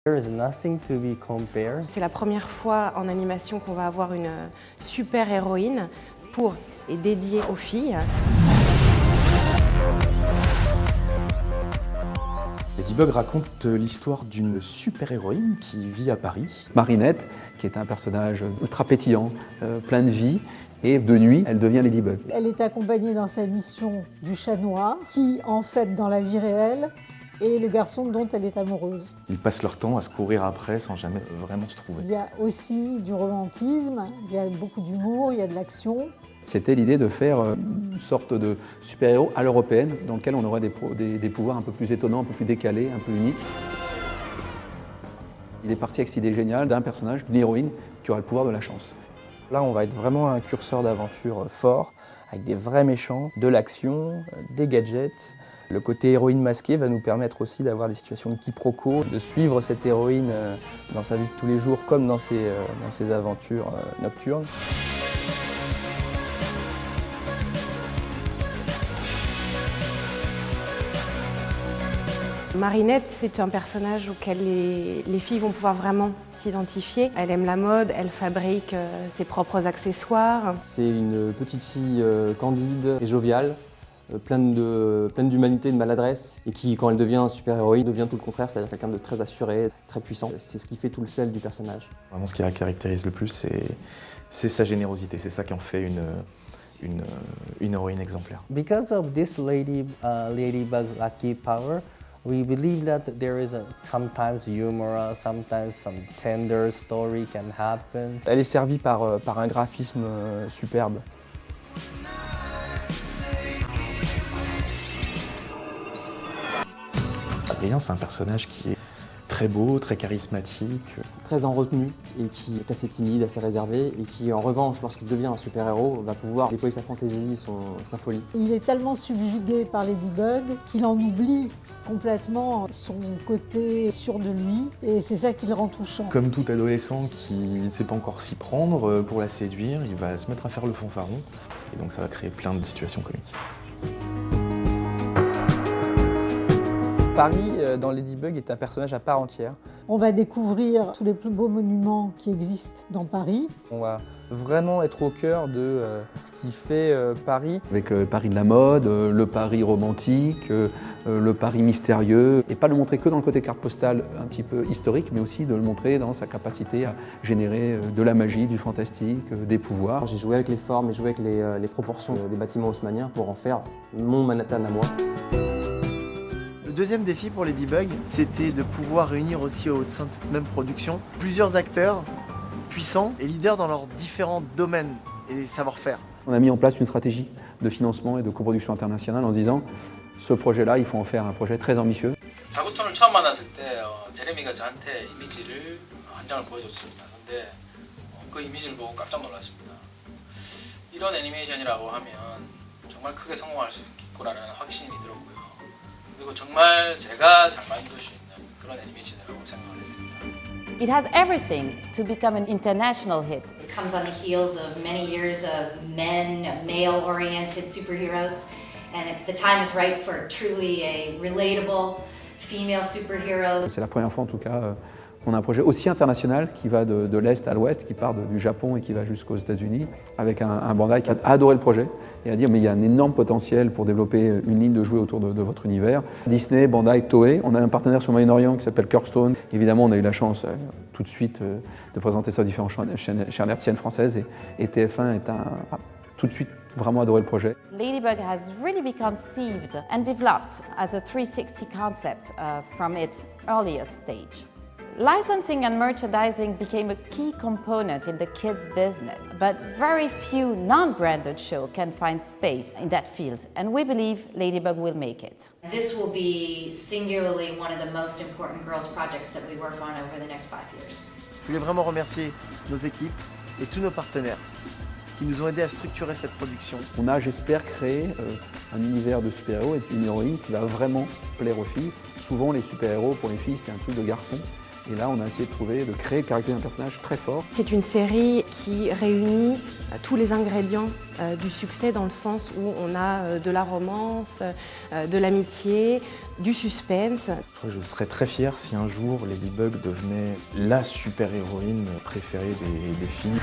There is nothing to be compared. C'est la première fois en animation qu'on va avoir une super-héroïne pour et dédiée aux filles. Ladybug raconte l'histoire d'une super-héroïne qui vit à Paris. Marinette, qui est un personnage ultra pétillant, plein de vie, et de nuit, elle devient Ladybug. Elle est accompagnée dans sa mission du chat noir, qui en fait dans la vie réelle est le garçon dont elle est amoureuse. Ils passent leur temps à se courir après sans jamais vraiment se trouver. Il y a aussi du romantisme, il y a beaucoup d'humour, il y a de l'action. C'était l'idée de faire une sorte de super-héros à l'européenne, dans lequel on aurait des pouvoirs un peu plus étonnants, un peu plus décalés, un peu uniques. Il est parti avec cette idée géniale d'un personnage, d'une héroïne, qui aura le pouvoir de la chance. Là, on va être vraiment un curseur d'aventure fort, avec des vrais méchants, de l'action, des gadgets. Le côté héroïne masquée va nous permettre aussi d'avoir des situations de quiproquo, de suivre cette héroïne dans sa vie de tous les jours comme dans ses aventures nocturnes. Marinette, c'est un personnage auquel les filles vont pouvoir vraiment s'identifier. Elle aime la mode, elle fabrique ses propres accessoires. C'est une petite fille candide et joviale, pleine d'humanité et de maladresse, et qui, quand elle devient super-héroïne, devient tout le contraire, c'est-à-dire quelqu'un de très assuré, très puissant. C'est ce qui fait tout le sel du personnage. Vraiment, ce qui la caractérise le plus, c'est sa générosité. C'est ça qui en fait une héroïne exemplaire. Because of this Ladybug lucky power, we believe that there is sometimes humor, sometimes some tender story can happen. Elle est servie par un graphisme superbe. Adrien, c'est un personnage qui est très beau, très charismatique. Très en retenue et qui est assez timide, assez réservé et qui en revanche, lorsqu'il devient un super-héros, va pouvoir déployer sa fantaisie, sa folie. Il est tellement subjugué par Ladybug qu'il en oublie complètement son côté sûr de lui et c'est ça qui le rend touchant. Comme tout adolescent qui ne sait pas encore s'y prendre, pour la séduire, il va se mettre à faire le fanfaron et donc ça va créer plein de situations comiques. Paris, dans Ladybug, est un personnage à part entière. On va découvrir tous les plus beaux monuments qui existent dans Paris. On va vraiment être au cœur de ce qui fait Paris. Avec Paris de la mode, le Paris romantique, le Paris mystérieux. Et pas le montrer que dans le côté carte postale un petit peu historique, mais aussi de le montrer dans sa capacité à générer de la magie, du fantastique, des pouvoirs. J'ai joué avec les formes et joué avec les proportions des bâtiments haussmanniens pour en faire mon Manhattan à moi. Le deuxième défi pour Ladybug, c'était de pouvoir réunir aussi au sein de cette même production plusieurs acteurs puissants et leaders dans leurs différents domaines et savoir-faire. On a mis en place une stratégie de financement et de coproduction internationale en se disant ce projet-là, il faut en faire un projet très ambitieux. 자구촌을 처음 만났을 때 제레미가 저한테 이미지를 한 장을 보여줬습니다. 근데 그 이미지를 보고 깜짝 놀랐습니다. 이런 애니메이션이라고 하면 정말 크게 성공할 수 있겠구나라는 확신이 들었고요. 그리고 정말 제가 잘 만들 수 있는 그런 애니메이션이라고 생각을 했습니다. It has everything to become an international hit. It comes on the heels of many years of male-oriented superheroes, and the time is right for truly a relatable female superhero. C'est la première fois en tout cas qu'on a un projet aussi international qui va de l'Est à l'Ouest, qui part du Japon et qui va jusqu'aux États-Unis, avec un Bandai qui a adoré le projet et a dit mais il y a un énorme potentiel pour développer une ligne de jouets autour de votre univers. Disney, Bandai, Toei, on a un partenaire sur Moyen-Orient qui s'appelle Kirkstone. Évidemment, on a eu la chance tout de suite de présenter ça aux différentes chaînes hertziennes françaises et TF1 a tout de suite vraiment adoré le projet. Ladybug has really been conceived and developed as a 360 concept from its earliest stage. Licensing and merchandising became a key component in the kids' business, but very few non-branded shows can find space in that field, and we believe Ladybug will make it. This will be singularly one of the most important girls projects that we work on over the next 5 years. Je voulais vraiment remercier nos équipes et tous nos partenaires qui nous ont aidés à structurer cette production. On a, j'espère, créé un univers de super-héros et une héroïne qui va vraiment plaire aux filles. Souvent, les super-héros, pour les filles, c'est un truc de garçon. Et là, on a essayé de créer le caractère d'un personnage très fort. C'est une série qui réunit tous les ingrédients du succès dans le sens où on a de la romance, de l'amitié, du suspense. Je serais très fier si un jour Ladybug devenait la super-héroïne préférée des filles.